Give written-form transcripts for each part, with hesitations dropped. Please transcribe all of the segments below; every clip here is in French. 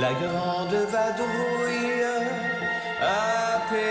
La grande vadrouille à Petrovski.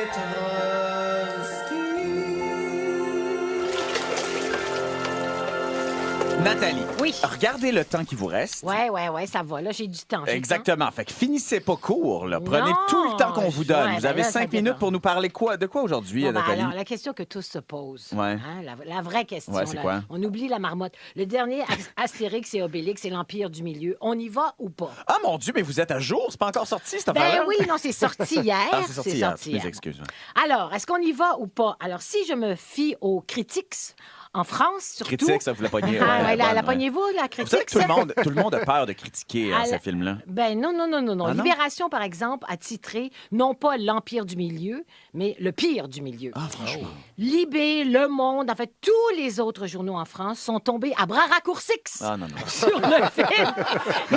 Nathalie, Oui. regardez le temps qui vous reste. Ouais, ça va. Là, j'ai du temps. Exactement. Fait que finissez pas court, là. Prenez Non. tout le temps qu'on vous donne. Ouais, vous ben avez là, ça 5 minutes dépend. pour nous parler de quoi aujourd'hui, Bon, ben, Nathalie? alors, la question que tous se posent. Ouais. Hein, la vraie question. Ouais, c'est là. quoi? On oublie la marmotte. Le dernier Astérix et Obélix et l'Empire du Milieu. On y va ou pas? Ah, mon Dieu, mais vous êtes à jour? C'est pas encore sorti, cette Ben affaire-là? oui, non, c'est sorti hier. Ah, c'est sorti hier. Mes hier. excuses. Alors, est-ce qu'on y va ou pas? Alors, si je me fie aux critiques, en France, surtout... Critique, ça vous l'a pogné. Ah, ouais, la bonne, ouais. pognez-vous, la Vous savez critique? que tout le monde a peur de critiquer À ce la- film-là. Ben non. Ah, non? Libération, par exemple, a titré non pas l'Empire du Milieu, mais le pire du milieu. Ah, franchement. Libé, Le Monde, en fait, tous les autres journaux en France sont tombés à bras raccourcis Ah, non. sur le film.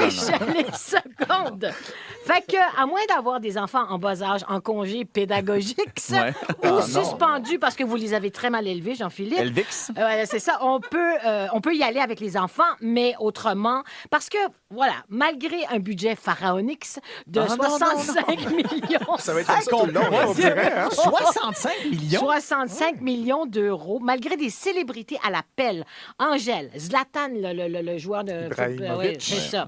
Et je les seconde. Fait que, à moins d'avoir des enfants en bas âge en congé pédagogique Ouais. ou suspendus parce que vous les avez très mal élevés, Jean-Philippe. Elvix? C'est ça. On peut y aller avec les enfants, mais autrement. Parce que, voilà, malgré un budget pharaonique de Ah, non, 65 millions... Ça va être comme ça tout le long, on dirait. Hein? 65 millions? 65 millions d'euros, malgré des célébrités à l'appel. Angèle, Zlatan, le joueur de Ibrahimovic. oui, c'est ça.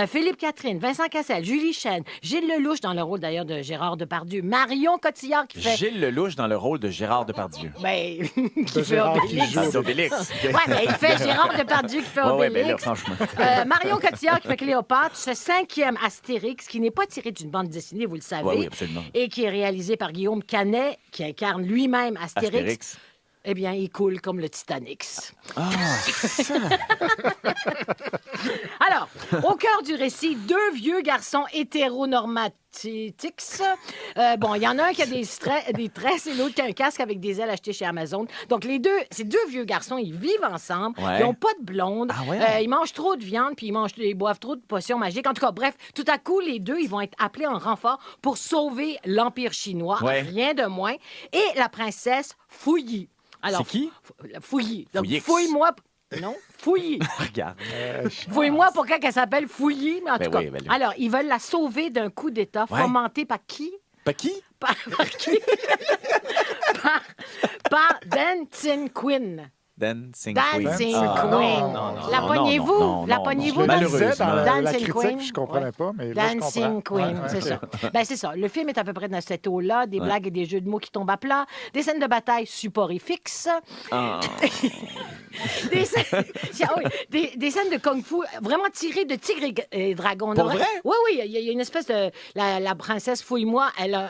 Philippe Catherine, Vincent Cassel, Julie Chen, Gilles Lelouch dans le rôle d'ailleurs de Gérard Depardieu, Marion Cotillard qui fait... Gilles Lelouch dans le rôle de Gérard Depardieu. Ben, qui fait Gérard qui Obélix. joue. Ah, d'Obélix. Ouais, mais il fait Gérard Depardieu qui fait Ouais, ben là, Obélix. franchement. Marion Cotillard qui fait Cléopâtre, ce 5e Astérix, qui n'est pas tiré d'une bande dessinée, vous le savez, Ouais, oui, absolument. et qui est réalisé par Guillaume Canet, qui incarne lui-même Astérix. Astérix. Eh bien, il coule comme le Titanic. Ah, c'est ça. Alors, au cœur du récit, deux vieux garçons hétéronormatifs. Bon, il y en a un qui a des tresses et l'autre qui a un casque avec des ailes achetées chez Amazon. Donc, ces deux vieux garçons, ils vivent ensemble. Ouais. Ils n'ont pas de blonde. Ah ouais? Ils mangent trop de viande, puis ils boivent trop de potions magiques. En tout cas, bref, tout à coup, les deux, ils vont être appelés en renfort pour sauver l'Empire chinois. Ouais. Rien de moins. Et la princesse Fouilly. Alors, C'est qui? Fouilly. Donc, Fouillix. fouille-moi... Non, Fouilly. Regarde. Fouille-moi pourquoi qu'elle s'appelle Fouilly, mais en Ben tout cas. oui, ben là. Alors, ils veulent la sauver d'un coup d'État Ouais. fomenté par qui? Pas qui? Par qui? par Dan Tin Quinn. Dancing Dancing Queen. Ah, Queen. non, non, non, La non, pognez-vous? non, La non, pognez-vous? non. dans le- Je disais dans la Dancing critique, Queen. puis je comprenais Ouais. pas, mais là, je Dancing comprends. Queen, Ouais, c'est ouais. ça. Ben, c'est ça. Le film est à peu près dans cette eau-là, des blagues et des jeux de mots qui tombent à plat, des scènes de bataille supporifixes, Ah. des scènes... Ah oui, des scènes de kung-fu vraiment tirées de Tigre et Dragon. Pour vrai? Oui, il y a une espèce de... La princesse Fouille-moi, elle a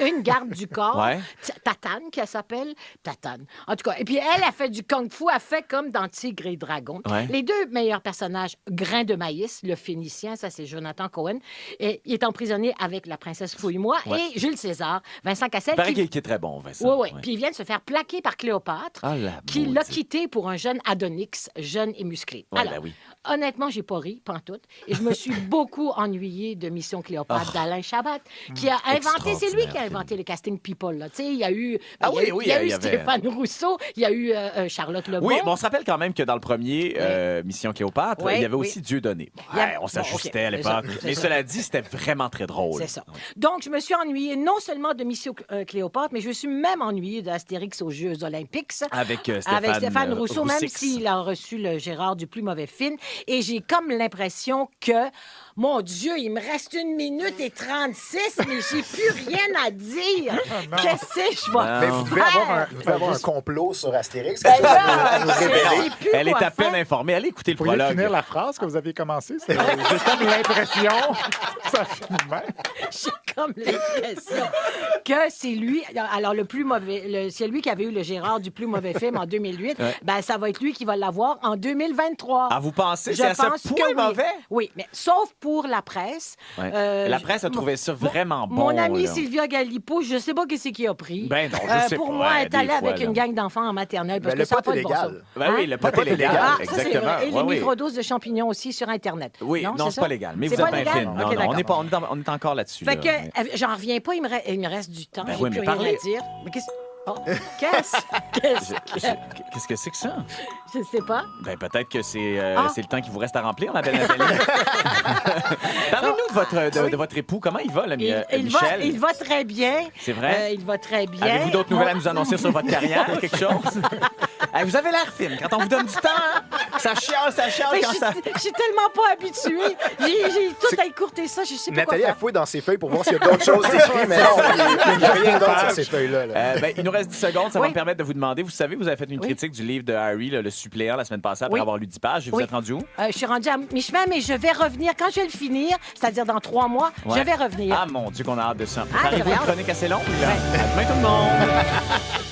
une garde du corps, Ouais. Tatane, qu'elle s'appelle. Tatane. En tout cas, et puis elle a fait du kung-fu, elle fait comme dans Tigre et Dragon. Ouais. Les deux meilleurs personnages, Grain de maïs, le Phénicien, ça c'est Jonathan Cohen, et il est emprisonné avec la princesse Fouille-moi, Ouais. et Jules César, Vincent Cassel. Il paraît qu'il est très bon, Vincent. Oui, oui. Ouais. Puis il vient de se faire plaquer par Cléopâtre, Ah, la qui l'a maudite. quitté pour un jeune Adonix, jeune et musclé. Ouais, Alors, ben oui. honnêtement, j'ai pas ri, pantoute, et je me suis beaucoup ennuyée de Mission Cléopâtre d'Alain Chabat, qui a inventé, c'est lui qui a Extraordinaire inventé le casting People, là. Tu sais, il y a eu, Ah il y a eu- oui, il y a eu il y avait- Stéphane Rousseau, il y a eu Charlotte Lebon. Oui, mais on se rappelle quand même que dans le premier Mission Cléopâtre, Oui, il y avait oui. aussi Dieudonné. Il y avait- Ouais, on bon, s'ajustait OK, à c'est ça, l'époque. c'est Mais ça. cela dit, c'était vraiment très drôle. C'est ça. Donc, je me suis ennuyée non seulement de Mission Cléopâtre, mais je me suis même ennuyée d'Astérix aux Jeux Olympiques. Avec Avec Stéphane Rousseau, même Roussix. s'il a reçu le Gérard du plus mauvais film. Et j'ai comme l'impression que, mon Dieu, il me reste 1 minute et 36, mais j'ai plus rien à dire. Qu'est-ce que je vais Mais vous devez faire? avoir un complot sur Astérix. Ben que là, vous nous je révélez. sais plus Elle est quoi à peine faire. informée. Allez écouter le Vous pourriez prologue. finir la phrase que vous aviez commencée? J'ai comme l'impression que ça finit de même. J'ai comme l'impression que c'est lui. Alors, le plus mauvais. C'est lui qui avait eu le Gérard du plus mauvais film en 2008. Ouais. Ben, ça va être lui qui va l'avoir en 2023. Ah, vous pensez? Je C'est à pense ce que point oui. mauvais? Oui, mais sauf pour la presse. Ouais. La presse a trouvé ça vraiment bon. Mon amie là. Sylvia Galipo, je sais pas qu'est-ce qu'il a pris. Ben non, je sais pour pas. moi, Ouais, elle est des allée fois, avec là. une gang d'enfants en maternelle parce Ben, que le ça n'a pot pas est de bon légal. sens. Ben oui, le pot est légal. Ah, ça, c'est Exactement. vrai. Et les Ouais, oui. microdoses de champignons aussi sur Internet. Oui, non, c'est c'est ça? pas légal. Mais C'est vous êtes pas bien légal? fine. OK, Non, non, d'accord. on est encore là-dessus. Fait là. que, j'en reviens pas, il me reste du temps. Ben J'ai oui, plus mais rien parlez. à dire. Mais qu'est-ce... Oh, qu'est-ce que... Qu'est-ce que c'est que ça? Je sais pas. Ben, peut-être que c'est Ah. c'est le temps qui vous reste à remplir, ma belle Nathalie. Parlez-nous de votre époux? Comment il va, Michel? Il va très bien. C'est vrai? Il va très bien. Avez-vous d'autres nouvelles à nous annoncer sur votre carrière? Quelque chose? Vous avez l'air fine. Quand on vous donne du temps, ça chiale Mais quand ça... je suis tellement pas habituée. J'ai tout à écourter ça. Je sais pas Nathalie quoi a faire. fouillé dans ses feuilles pour voir s'il y a d'autres choses écrites, mais non, il n'y a rien d'autre sur ces feuilles-là. Il nous reste 10 secondes. Ça va Oui. me permettre de vous demander. Vous savez, vous avez fait une critique du livre de Harry, le suppléant, la semaine passée, après Oui. avoir lu 10 pages. Vous Oui. êtes rendu où? Je suis rendue à mi-chemin, mais je vais revenir. Quand je vais le finir, c'est-à-dire dans 3 mois, Ouais. je vais revenir. Ah, mon Dieu, qu'on a hâte de ça. Ah, Préparez-vous j'avais une hâte. chronique assez longue. À demain, tout le monde!